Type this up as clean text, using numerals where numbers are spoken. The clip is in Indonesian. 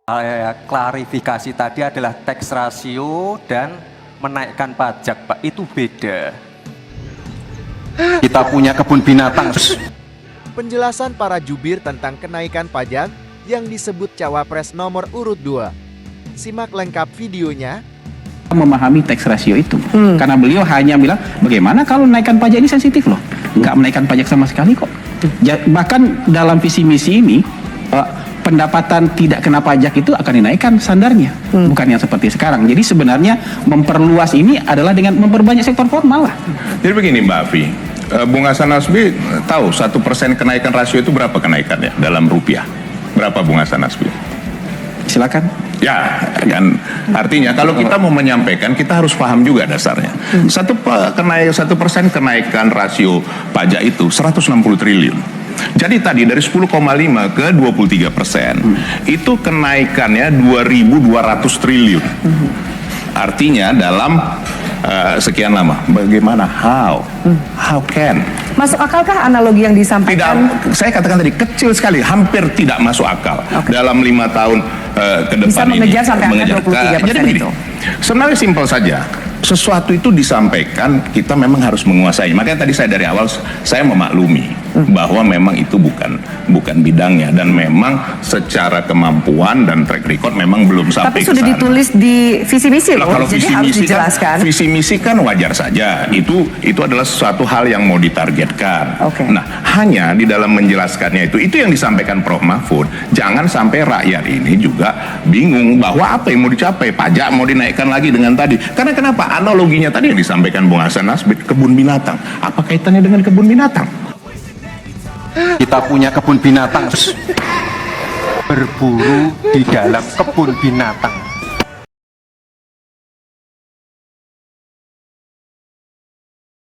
Saya klarifikasi tadi adalah tax ratio dan menaikkan pajak, Pak. Itu beda. Kita punya kebun binatang. Penjelasan para jubir tentang kenaikan pajak yang disebut Cawapres nomor urut 2. Simak lengkap videonya. Memahami tax ratio itu karena beliau hanya bilang bagaimana kalau naikkan pajak ini sensitif loh, nggak menaikkan pajak sama sekali kok. Bahkan dalam visi misi ini pendapatan tidak kena pajak itu akan dinaikkan standarnya, bukan yang seperti sekarang. Jadi sebenarnya memperluas ini adalah dengan memperbanyak sektor formal lah. Jadi begini Mbak Afi, Bung Hasan Nasbi tahu 1% kenaikan rasio itu berapa kenaikannya dalam rupiah? Berapa Bung Hasan Nasbi? Silakan. Ya, kan artinya kalau kita mau menyampaikan kita harus paham juga dasarnya. 1% kenaikan rasio pajak itu 160 triliun. Jadi tadi dari 10,5 ke 23%, itu kenaikannya 2.200 triliun. Artinya dalam sekian lama. Bagaimana? How can? Masuk akalkah analogi yang disampaikan? Tidak, saya katakan tadi kecil sekali, hampir tidak masuk akal dalam 5 tahun ke depan bisa mengejar sampai angka 23% jadi begini, itu. sebenarnya simpel saja. Sesuatu itu disampaikan, kita memang harus menguasai. Makanya tadi saya dari awal saya memaklumi bahwa memang itu bukan bidangnya dan memang secara kemampuan dan track record memang belum sampai. Tapi sudah ditulis di visi misi loh, kalau jadi visi harus misi dijelaskan. Kan, visi misi kan wajar saja. Itu adalah sesuatu hal yang mau ditargetkan. Nah, hanya di dalam menjelaskannya itu yang disampaikan Prof. Mahfud. Jangan sampai rakyat ini juga bingung bahwa apa yang mau dicapai, pajak mau dinaikkan lagi dengan tadi. Karena kenapa? Analoginya tadi yang disampaikan Bung Hasan Nasbi, kebun binatang. Apa kaitannya dengan kebun binatang? Kita punya kebun binatang. Berburu di dalam kebun binatang.